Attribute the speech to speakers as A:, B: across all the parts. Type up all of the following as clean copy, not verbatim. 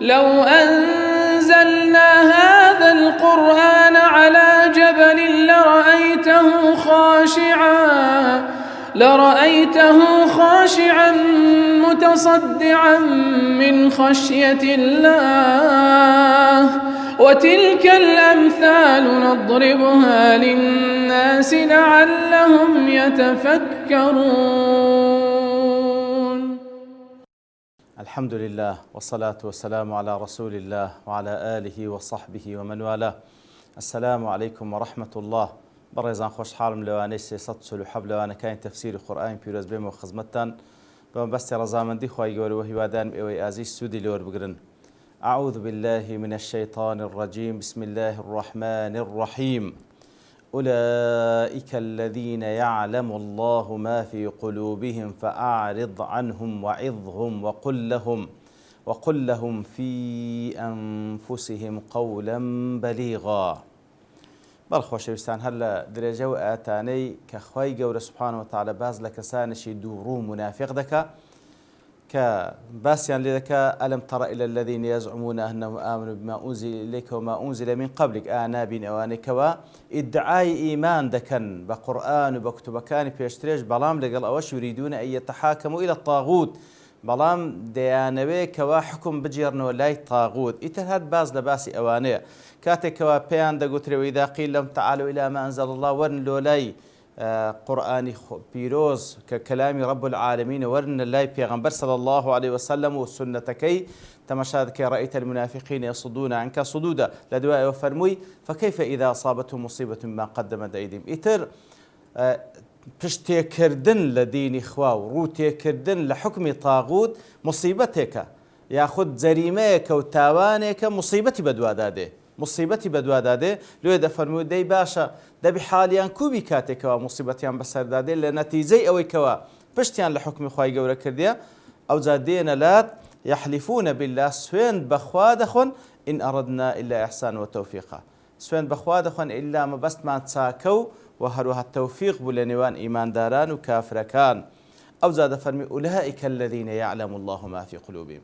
A: لو أنزلنا هذا القرآن على جبل لرأيته خاشعا متصدعا من خشية الله وتلك الأمثال نضربها للناس لعلهم يتفكرون.
B: الحمد لله والصلاة والسلام على رسول الله وعلى آله وصحبه ومن والاه. السلام عليكم ورحمة الله. بەڕێزان خۆشحاڵم لەوانەی 347 لەوانەکانی تەفسیری قورئانی پیرۆز بێمەوە خزمەتتان بەمەبەستی ڕەزامەندی خوای گەورەوە هیوادارم ئێوەی ئازیز سوودی لێوەربگرن. أعوذ بالله من الشيطان الرجيم بسم الله الرحمن الرحيم أولئك الذين يعلم الله ما في قلوبهم فأعرض عنهم وعظهم وقل لهم في أنفسهم قولا بليغا. بەڵخۆشەویستان هەر لە درێژە و ئاتانەی کە خوای گەورە سوبحانەوە وتەعالە باز لە کەسانێکی دووڕوو منافق دەکا کە باسییان لێ دەکا ئەلەم تەڕە إلى الذين يزعمون أنهم آمنوا بما أنزل إليك وما أنزل من قبلك نابین ئەوانەی کەوا ئیدعای ئیمان دەکەن بە قورئان و بە کتوبەکانی پێشترێش بەڵام لەگەڵ ئەوەش یوریدون أن يتحاكموا إلى الطاغوت بەڵام دەیانەوێ کەوا حکم بجێڕنەوە لای تاغوت. ئیتر هەر باز لە باسی ئەوانەیە کاتێکەوە پێیان دەگوترێەوە إذا قيل لهم تعالوا إلى ما أنزل الله ورن لۆ لای قورئانی پیرۆز کە کەلامی رب العالمین ورن لای پێغەمبەر صلی الله عليه وسلم و سنەتەکەی تەماشا دەکەی رأيت المنافقين يصدون عنك صدودا لە دوایەوە فەرمووی فكيف إذا أصابتهم مصيبة بما قدمت أيديهم. ئیتر پشتێکردن لە دینی خوا و ڕووتێکردن لە حکمی تاغوت مصیبەتێکە یاخود جەریمەیەکە و تاوانێکە مصیبەتی بەدوادادێ لێ دەفەرمووی دەی باشە دەبی حالیان کوبی کاتێکەوە مصیبەتیان بەسەردادێ لە نەتیجەی ئەوەی کەوە پشتیان لە حکمی خوای گەورە کردیە ئەوجا دێنە لات یحلیفون بالله سوێند بەخوا دەخۆن ئین ئەڕەدنا إلا إحسان وتەوفیقا سوێند بەخوا دەخۆن ئیلا مەبەستمان چاکە و وهروها التوفيق بولنوان إيمان داران وكافركان أو زاد فرمي أولئك الذين يعلم الله ما في قلوبهم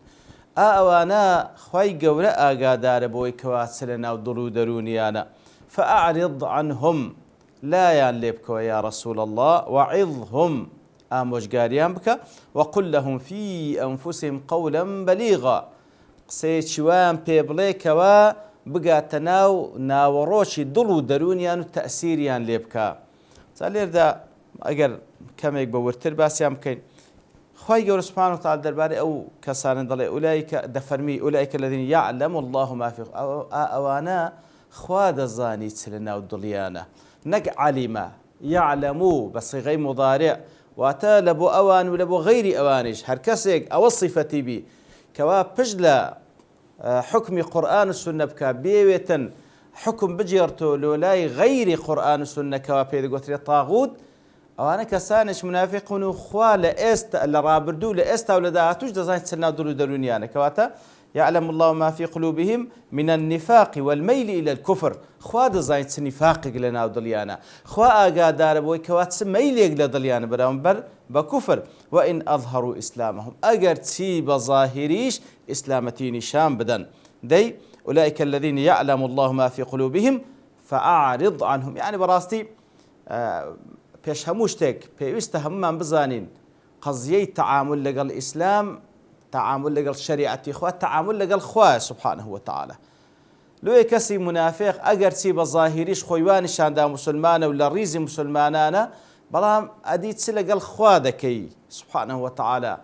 B: أوانا خواي قورا آقادار بوي كواتسلنا وضلو درونيانا فأعرض عنهم لا ينلبكوا يا رسول الله وعظهم آموشقاريان بك وقل لهم في أنفسهم قولا بليغا قسيتشوان بيبليكوا بگاتەناو ناوەڕۆکی دڵ و دەرونیان و تەئسیریان لێ بکە. جا لێردا ئەگەر کەمێک بە ورتر باسییان بکەین خوای گەورە سوبحانەهو وتەعالە دەربارەی ئەو کەسانە دەڵێ دەفەرمی ئولئیکە الذین یعلم الله ما فی ئەوانە خوا دەزانی چ لە ناو دڵیانە نەک عەلیمە یعلمو بە سیغەی مضارع واتە لە بۆ ئەوان و لە بۆ غەیری ئەوانیش هەر کەسێک ئەوە سیفەتی بی کەوا پشت لە حكم قرآن السنة بكا بيوتن حكم بجيرتو لولاي غير قرآن السنة كوا بيد قتل طاغوت أوانا كسانش منافقون وخوا لأست لرابردو لأست ولداتوش دزاين تسلنا دلو دلونيانا كواتا يعلم الله ما في قلوبهم من النفاق والميل إلى الكفر خوا دزاين نفاق لنا ودليانا خوا أقادار بوي كوات ميل يقل دليانا برامبر بكفر وإن أظهروا إسلامهم أجر تسيب ظاهريش إسلامتين شام بدن دي أولئك الذين يعلم الله ما في قلوبهم فأعرض عنهم يعني براستي پیش هموشتك پیوست هممان بزانين قضية تعامل لقل الإسلام تعامل لقل شريعة إخوة تعامل لقل خواه سبحانه وتعالى لو يكسي منافق أجر تسيب ظاهريش خويوان شاندا مسلمانة ولا ريزي مسلمانانا بلام أديت سلقل خواه دكي سبحانه وتعالى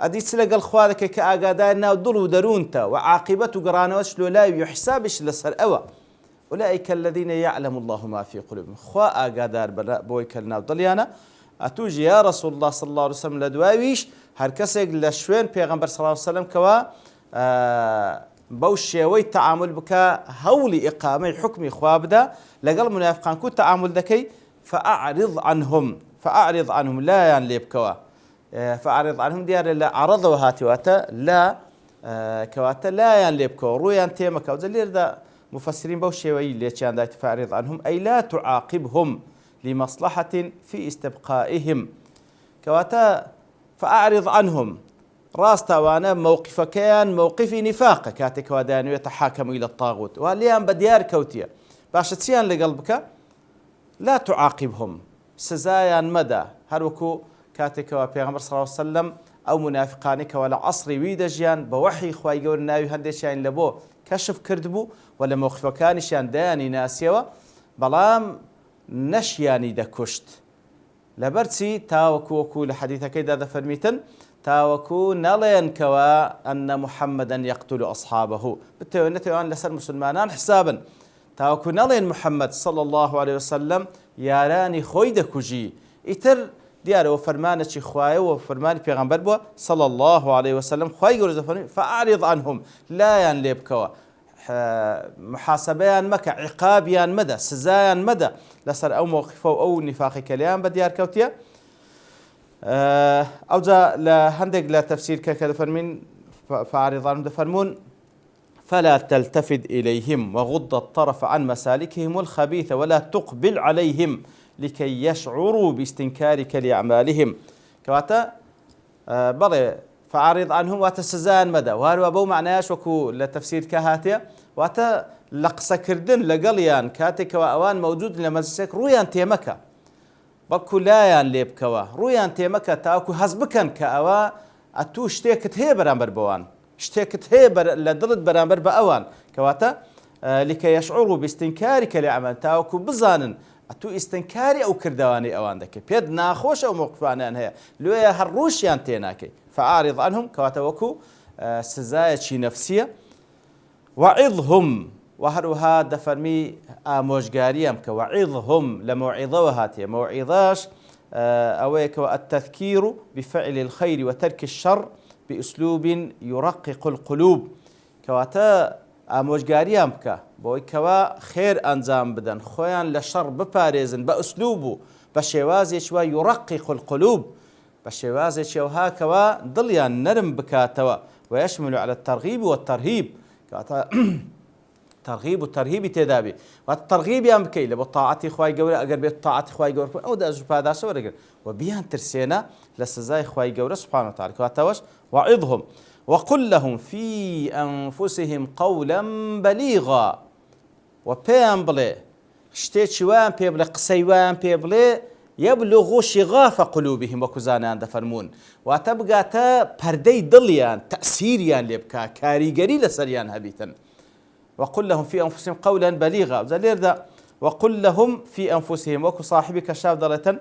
B: أديت سلقل خواه دكي كأقادارنا ودلو درونتا وعاقبته قرانوش لا يحسابش لسر أوى أولئك الذين يعلم الله ما في قلوبهم خوا أقادار بويكلنا وضليانا أتوجي يا رسول الله صلى الله عليه وسلم لدواويش هر كسيق لشوين پیغمبر صلى الله عليه وسلم كوا بوشيوي تعامل بك هولي إقامي حكمي خوابدا لقل منافقان كو تعامل دكي فأعرض عنهم لا ينلي بكوا فأعرض عنهم ديار لا عرضوا هاتي واتا لا كواتا لا ينلي بكوا رويان تيمكا وزلير دا مفسرين بوشيوي ليتشان دا فأعرض عنهم أي لا تعاقبهم لمصلحة في استبقائهم كواتا فأعرض عنهم ڕاستەوانە مووقفەکەیان مووقفی نیفاقە کاتێکەوە دەیانوێتە حاکەم إلى الطاغوت وا لێیان بە دیار کەوتیە باشە چیان لەگەڵ بکە لا تعاقبهم سزایان مەدە هەروەکو کاتێکەوە پێغەمبەر صلی الله عليه وسلم ئەو منافقانێکەوە لە عەسری وی دەژیان بە وەحی خوای گەورە ناوی هەندێکیان لە بۆ کەشف کردبوو و لە مووقفەکانیشیان دایانی ناسیەوە بەڵام نەشیانی دەکوشت لەبەرچی تاوەکو لە حەدیثەکەیدا دەفەرمیتن تاوەکو نەڵێن کەوە ئەنە محەممەدەن یەقتول ئەصحابەه بتەوێت نەتەوان لەسەر مسلمانان حسابن تاوەکو نەڵێن محەممەد صلی الله عليه وسلم یارانی خۆی دەکوژی ئیتر دیارەوە فەرمانێکی خوایەوە فەرمانی پێغەمبەر بووە صلی الله عليه وسلم خوای گەورە دەفەرمێ فأعرض عنهم لایان لێ بکەوە محاسبەیان مەکە عقابیان مەدە سزایان مەدە لەسەر ئەو مووقفە و ئەو نیفاقی کە لێیان بە دیار کەوتیە ئەوجا لە هەندێک لە تەفسیرکە کە دەفەرمین فأعرض عنهم دەفەرمون فلا تلتفت إليهم وغض الطرف عن مسالكهم الخبيثة ولا تقبل عليهم لكي يشعروا باستنكارك لأعمالهم كواتا بڵێ فعارض عنهم واتە سزایان مەدە وهروە بەو معنایش وەکو لە تەفسیر کە واتە لە قسەکردن لەگەڵیان کاتێکەوە ئەوان مەوجود لە مەجلیسێک ڕوویان تێمەکە بەڵکو لایان لێ بکەوە ڕوویان تێمەکە تاوەکو هەز بکەن کە ئەوە ئەتوو شتێکت هەیە بەرامبەر بەوان شتێکت هەیە لە دڵت بەرامبەر بە ئەوان کەواتە لکە یەشعوروا باستنکارک لأعمال تاوەکو بزانن ئەتوو ئیستنکاری ئەو کردوانەی ئەوان دەکەی پێت ناخۆش ئەو مووقفانیان هەیە لێیە هەر ڕووشیان تێناکەی فعارض عنهم کەواتە وەکو سزایەکی نەفسیە وعظهم وهروها دەفەرمی ئامۆژگاریەم کە وعظهم لە موعظەوە هاتیە موعظەش ئەوەیەکەوە التذكير بفعل الخير وترك الشر بأسلوب يرقق القلوب کەواتە ئامۆژگاریان بکە بۆی کەوا خێر ئەنجام بدەن خۆیان لە شەڕ بپارێزن بە ئوسلوب و بە شێوازێکی وا يرقق القلوب بە شێوازێکی ئەوها کەوا دڵیان نەرم بکاتەوە ويشمل على الترغيب والترهيب کەواتە ترغيب و ترهيبی تێدابێ واتە ترغیبیان بکەی لە بۆ تاعەتی خوای گەورە ئەگەر بێت تاعەتی خوای گەورە ئەو دەژ پاداشە وەرەگرن و بیان ترسێنە لە سزای خوای گەورە سبحانه وتعالى کەواتەوەش وعظهم وقل لهم في أنفسهم قولا بليغا وبيان بلي شتێکی وایان پێ بڵێ قسەی وایان پێ بڵێ يبلغ شغاف قلوبهم وەکو زانایان دەفەرمون واتە بگاتە پەردەی دڵیان تەئسیریان لێ بکا کاریگەری لەسەریان هەبیتن وقل لهم في أنفسهم قولا بليغا زليردا وقل لهم في أنفسهم وكو صاحبي كشاف ضلة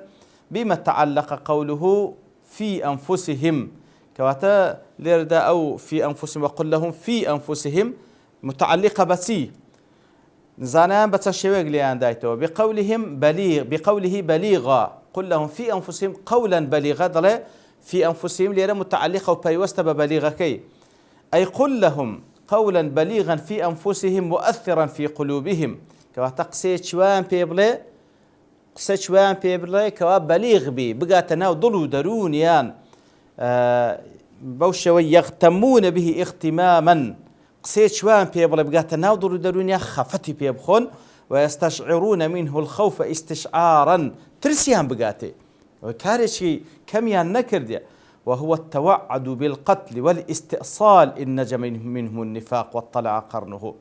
B: بما تعلق قوله في أنفسهم كواتا ليردا أو في أنفسهم وقل لهم في أنفسهم متعلقة بسي زانان بتشويق ليان دايتو بقوله بليغا قل لهم في أنفسهم قولا بليغا ضلة في أنفسهم ليرا متعلقة وبيوست ببليغكي أي قل لهم قولا بليغا في أنفسهم مؤثرا في قلوبهم كواتا قسيت شوان بيبلي كوا بليغ بي بقات ناو ضلو درونيان بوشوي يغتمون به اغتماما قسيت شوان بيبلي بقات ناو ضلو درونيان خفتي بيبخون ويستشعرون منه الخوف استشعارا ترسيان بقاتي وكارشي كميان نكرديا وهو التوعد بالقتل والاستئصال إن نجا منهم النفاق واطلع قرنه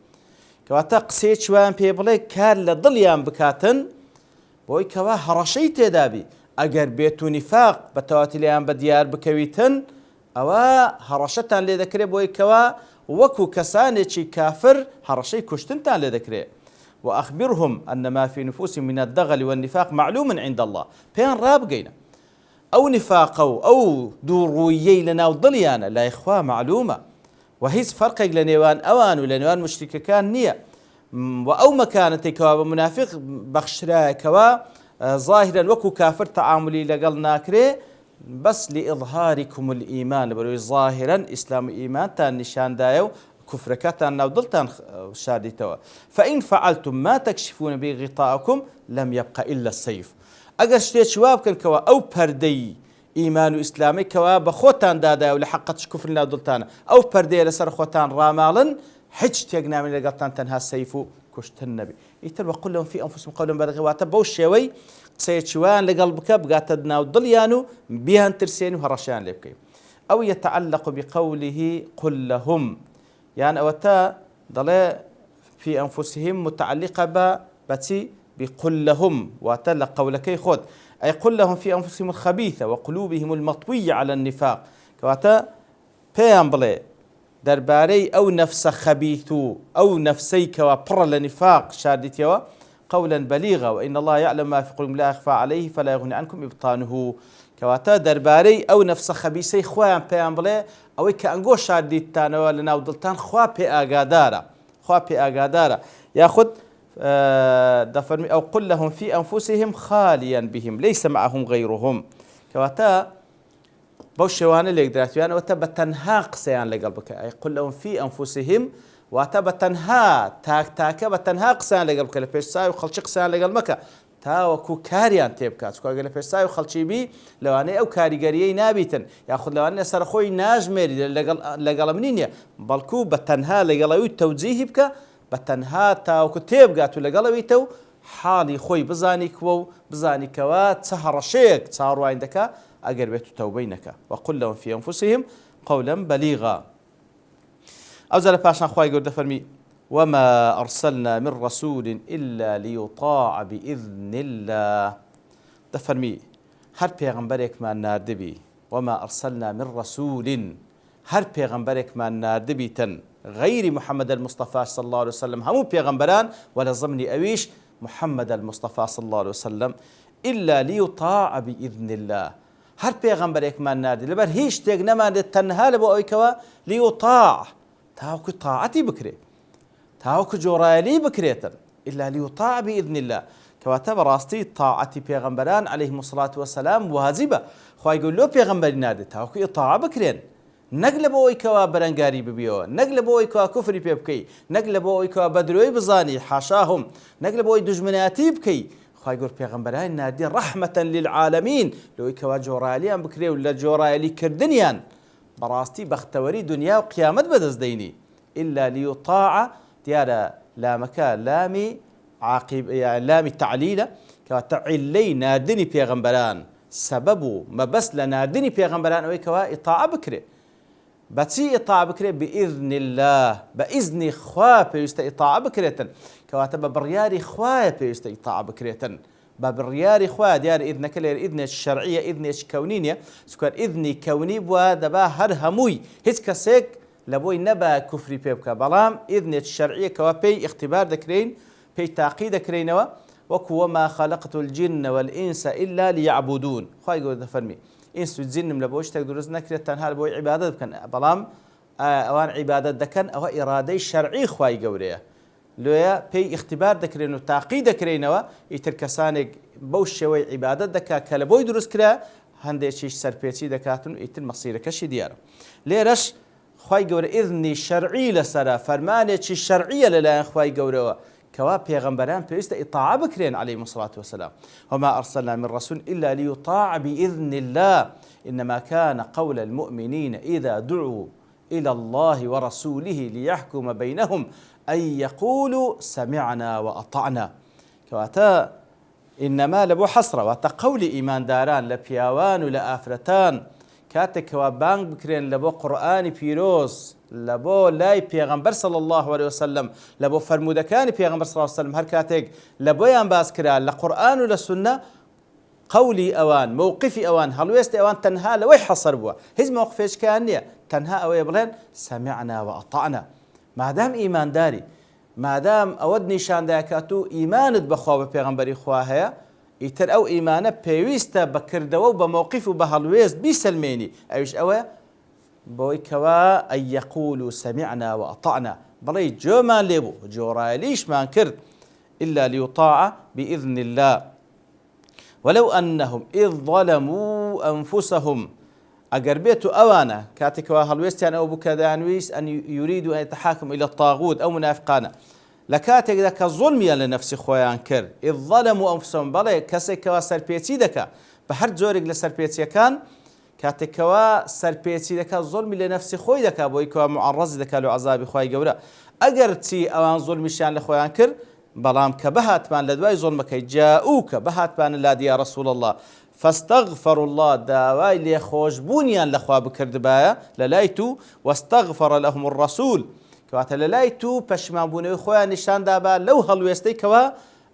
B: كواتا قسيت شوان بيبلي كان لضليان بكاتن بوي كوا هرشي تدابي اگر بيتو نفاق بتواتليان بديار بكويتن اوا هرشتان لذكري بوي كوا وكو كسانيشي كافر هرشي كشتنتان لذكري وأخبرهم أن ما في نفوسهم من الدغل والنفاق معلوم عند الله بين رابقينا أو نفاق أو دورويي لنا وضليانا لا إخوة معلومة وهيز فرق لنيوان أوان ولنيوان مشركة كان نية وأو مكانتك ومنافق بخشراك ظاهرا وكو كافر تعاملي لقل ناكري بس لإظهاركم الإيمان بروي ظاهرا إسلام إيمان تان نشان دايو كفركاتان نودلتان شاديتوا فإن فعلتم ما تكشفون به غطاءكم لم يبقى إلا السيف أجر شتي شواب كان كوا أو بردي إيمان وإسلامي كوا بخوتان دادا ولا حقتش كفر نودلتان أو بردي لسر خوتان رامالن حج تيجنا من لقطان تنها السيف كشت النبي يتر وقل لهم في أنفسهم قولا بلغوا واتبوا الشوي قصيت شوان لقلبك بقات دنا ودليانو بيهن ترسيني وهرشان لبكي أو يتعلق بقوله قل لهم يعني أو تا ضل في أنفسهم متعلقة بتي بقل لهم واتل قولك خذ أي قل لهم في أنفسهم الخبيثة وقلوبهم المطوية على النفاق كواتا بيان بلي درباري أو نفس خبيثو أو نفسي كوا بر لنفاق شادتيوا قولا بليغا وإن الله يعلم ما في قلوبهم لا يخفى عليه فلا يغني عنكم إبطانه كواتا درباري أو نفس خبيثي خوان بيان بلي أو كأنجو شادتانوا لنا ودلتان خوا بي أغادارا ياخذ دفرمي أو قل لهم في أنفسهم خاليا بهم ليس معهم غيرهم كواتا بوشوانه ليك دراتيان وتبتنها قسيان لقلبك أي قل لهم في أنفسهم وتبتنها تاك بتنها قسيان لقلبك لبيش ساي وخلشي قسيان لقلبك تاوكو كاريان تيبكات كو لبيش ساي وخلشي بي لو أنا أو كاريجريي نابتا ياخذ لو أنا سرخوي ناجميري لقل منين بلكو بتنها لقلوي توجيه بك بتنها تاوكو تيبكات لقلوي حالي خوي بزاني كوا سهر شيك صاروا عندك أجر بيت توبينك وقل لهم في أنفسهم قولا بليغا أوزل باشا خواي قرد فرمي وما أرسلنا من رسول إلا ليطاع بإذن الله دفرمي هر پیغمبرك ما ناردبي وما أرسلنا من رسول هر پیغمبرك ما ناردبي تن غير محمد المصطفى صلى الله عليه وسلم همو پیغمبران ولا ضمني أويش محمد المصطفى صلى الله عليه وسلم إلا ليطاع بإذن الله هر پیغمبرێکمان ناردی لەبەر هیچ شتێک نەماندێت تەنها لە بۆ ئەوەیکەوە لیوطاع تاوەکو تاعەتی بکرێت تاوەکو جۆڕایەلی بکرێتن إلا ليطاع بإذن الله کەواتە بەڕاستی تاعەتی پێغەمبەران عليهم الصلاة والسلام واجبە خوای گەورە لۆ پێغەمبەری ناردێت تاوەکو ئیطاع بکرێن نەک لە بۆ ئەوەیکەوە بەرەنگاری ببیەوە نەک لە بۆ ئەوەیکەوە کوفری پێ بکەی نەک لە بۆ ئەوەیکەوە بەدرۆی بزانی حاشاهم نەک لە بۆ ئەوەی دوژمنایەتی بکەی خواهي يقول پیغمبران نادي رحمة للعالمين لو يكوا جوراليان بكري ولا جورالي كردنيان براستي بختوري دنيا وقيامت بدز ديني إلا ليطاع ديارة لا مكان لامي عاقب يعني لامي تعليله كتعلي نادني پیغمبران سببه ما بس لنادني پیغمبران ويكوا إطاعة بكري بتسي إطاعة بكري بإذن الله بإذن خواه بيست إطاعة بكريتن كواتب برياري خواه بيست إطاعة بكريتن ببرياري خواه ديار إذنك لير إذن الشرعية إذن كونية سكر إذن كوني بوا دبا هر هموي هيك كسيك لبوي نبا كفري بيبكا بلام إذن الشرعية كوا بي اختبار ذكرين بي تعقيد ذكرينوا وكو ما خلقت الجن والإنس إلا ليعبدون خواه يقول فرمي إنسو الجن لبوش تقدرز نكرت تنها لبوي عبادة بكن بلام أوان عبادة دكن أو إرادة شرعي خواي قوريه لويا بي اختبار دكرين وتعقيد دكرينوا يتركسانك بوش شوي عبادة دكا كلبوي درس كرا هندي شيء سربيتي دكاتن يتم مصير كشي ديار ليرش خواي قور إذني شرعي لسرا فرمانة شي شرعية للا خواي قوروا كوا پیغمبران بيست إطاعة بكرين عليهم الصلاة والسلام وما أرسلنا من رسول إلا ليطاع بإذن الله إنما كان قول المؤمنين إذا دعوا إلى الله ورسوله ليحكم بينهم أن يقولوا سمعنا وأطعنا كواتا إنما لبو حسرة وتقول إيمان داران لبياوان لآفرتان كاتك وبانك بكرين لبو قرآن بيروز لبو لاي پیغمبر صلى الله عليه وسلم لبو فرمودكان پیغمبر صلى الله عليه وسلم هر كاتك لبو يان باس كرا لقرآن ولسنة قولي أوان موقفي أوان هلويست أوان تنها لوي حصر بوا هز موقفيش كانية تنها أوي بلين سمعنا وأطعنا ما دام إيمان داري ما دام أود نشان داكاتو إيمانت بخوا بپیغمبري خواهيا يتر أو إيمانه بيويستا بكردو بموقف بهلويست بيسلميني أيش أوي بوي كوا أن يقولوا سمعنا وأطعنا بلي جو ما ليبو جو رايليش ما انكرت إلا ليطاع بإذن الله ولو أنهم إذ ظلموا أنفسهم أقربيتوا أوانا كاتكوا هلويستيان أو بكدانويس أن يريدوا أن يتحاكموا إلى الطاغوت أو منافقانا لكاتك ذاك الظلم يا لنفسي خويا انكر إذ ظلموا أنفسهم بلي كسيكوا سربيتي دكا بحر زورك لسربيتي كان كاتكوا سربيتي دكا ظلم لنفسي خوي دكا بويكوا معرض دكا له عذاب خوي جورا أجرتي أوان ظلم شان لخوي انكر بلام كبهات بان لدواي ظلمك جاءوك بهات بان لادي يا رسول الله فاستغفروا الله داوای لێخۆشبوونیان لەخوا بکردبایە لە لای تو واستغفر لهم الرسول کەواتە لە لای تو پەشیمانبوونەوەی خۆیان نیشاندابا لەو هەڵوێستەی کەوا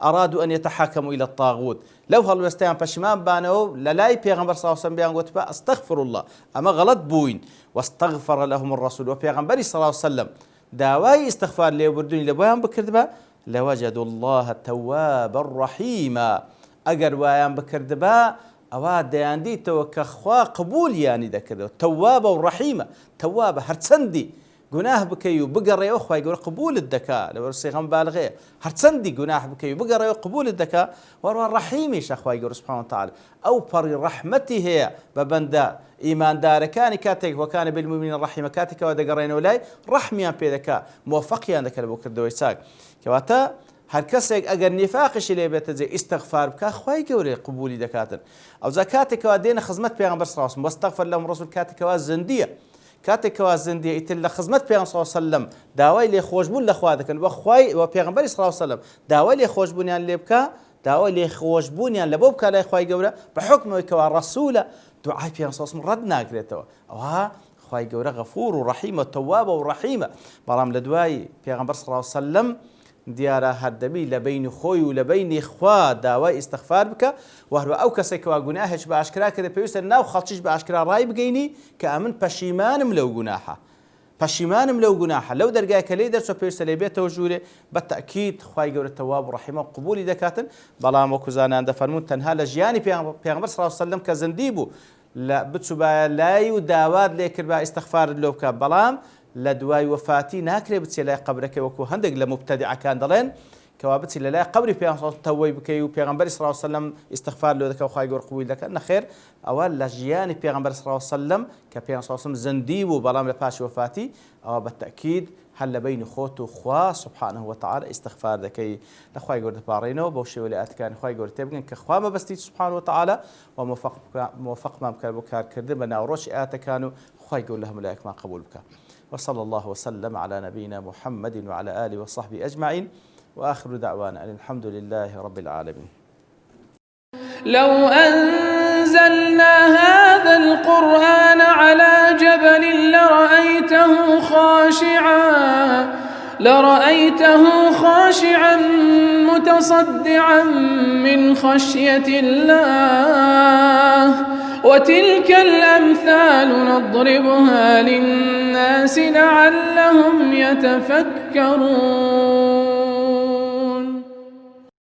B: أرادوا أن يتحاكموا إلى الطاغوت لو هەڵوێستەیان پەشیمان بانەوە لە لای پێغەمبەر صلی الله عليه وسلم بیان گوت بە أستغفر الله ئەمە غەڵەت بووین واستغفر لهم الرسول و پێغەمبەری صلی الله عليه وسلم داوای استغفار لێبوردنی لە بۆیان بکردبە لوجدوا الله توابا رحيما ئەگەر وایان بکردبە ئەوا دەیاندیتەوە کە خوا قبولیانی دەکردەوە تەوابە و ڕەحیمە تەوابە هەرچەندی گوناه بکەی و بگەڕێەوە خوای گەورە قبولت دەکا لەبەر سیغەم بالغەیە هەرچەندی گوناه بکەی و بگەڕێەوە قبولت دەکا وەروە ڕەحیمیشە خوای گەورە سبحانه وتعالى ئەو پەڕی ڕەحمەتی هەیە بە بەندە ئیماندارەکانی کاتێک وەکانە بالمؤمنین ڕەحیمە کاتێکەوە دەگەڕێنەوە لای ڕەحمیان پێ دەکا موفەقیان دەکات بۆ کردەوەی چاک کەواتە هەر کەسێک ئەگەر نیفاقشی لێ بێتە جێ ئیستیغفار بکە خوای گەورەی قبولی دەکاتن ئەوجا کاتێکەوە دێنە خزمەت پێغەمبەر صلی الله عليه وسلم واستغفر لهم الرسول کاتێکەوە زندیە کاتێکەوە زندیە ئیتر لە خزمەت پێغەمبەر صلی الله عليه وسلم داوای لێخۆشبوون لەخوا دەکەن وە خوای وە پێغەمبەری صلی الله عليه وسلم داوای لێخۆشبوونیان لێ بکە داوای لێخۆشبوونیان لە بۆ بکە لای خوای گەورە بە حکمەوەی کەوا ڕەسوولە دوعای پێغەمبەر صلی الله عليه وسلم ڕەت ناکرێتەوە ئەوها خوای گەورە غەفور و ڕەحیمە تەوابە و ڕەحیمە بەڵام لە دوای پێغەمبەر صلی الله عليه وسلم دیارە هەردەبی لە بینی خۆی و لە بینی خوا داوای ئیستیغفار بکە و هەروە ئەو کەسێکەوە گوناهێک بە ئاشکرا کردە پێویستە ناو خەڵکیش بە ئاشکرا ڕای بگەینی کە ئەمن پەشیمانم لەو گوناحە پەشیمانم لەو گوناحە لەو دەرگای کە لێی دەرچۆ پێویستە لێ بێتەوە ژوورێ بە تەئکید خوای گەورە تەواب و ڕەحیمە و قبولی دەکاتن بەڵام وەکو زانان دەفەرمون تەنها لە ژیانی پێغەمبەر صلی الله عليه وسلم کە زندی بوو لە بچووبایە لای و داوات لێ کرد بە ئیستیغفارت لێ بکە بەڵام لە دوای وفاتی ناکرێ بچێ لای قبرەکەی وەکو هەندێک لە مبتەدیعەکان دەڵێن کەوا بچی لە لای قبری پێغەمبەر تەوەی بکەی و پێغەمبەری صلی الله عليه وسلم ئیستیغفار لێ دەکە و خوای گەورە قبولی دەکات نەخێر ئەوە لە ژیانی پێغەمبەر صلی الله عليه وسلم کە پێغەمبەر صلی الله عليه وسلم زندی بوو بەڵام لە پاشی وفاتی ئەوە بە تەئکید هەر لە بینی خۆت و خوا سبحانه وتعالى ئیستیغفار دەکەی لە خوای گەورە دەپاڕێنەوە بەو شێوە لە ئاەتەکانی خوای گەورە تێبگەن کە خوا مەبەستی سبحانه وتعالى و موفقمان بکات بۆ کارکردن بە ناوڕۆژی ئاەتەکان و خوای گەورە لە هەموو لایەکمان قبول بکات وصلى الله وسلم على نبينا محمد وعلى آله وصحبه أجمعين وآخر دعوانا أن الحمد لله رب العالمين.
A: لو أنزلنا هذا القرآن على جبل لرأيته خاشعا متصدعا من خشية الله وتلك الأمثال نضربها للناس لعلهم يتفكرون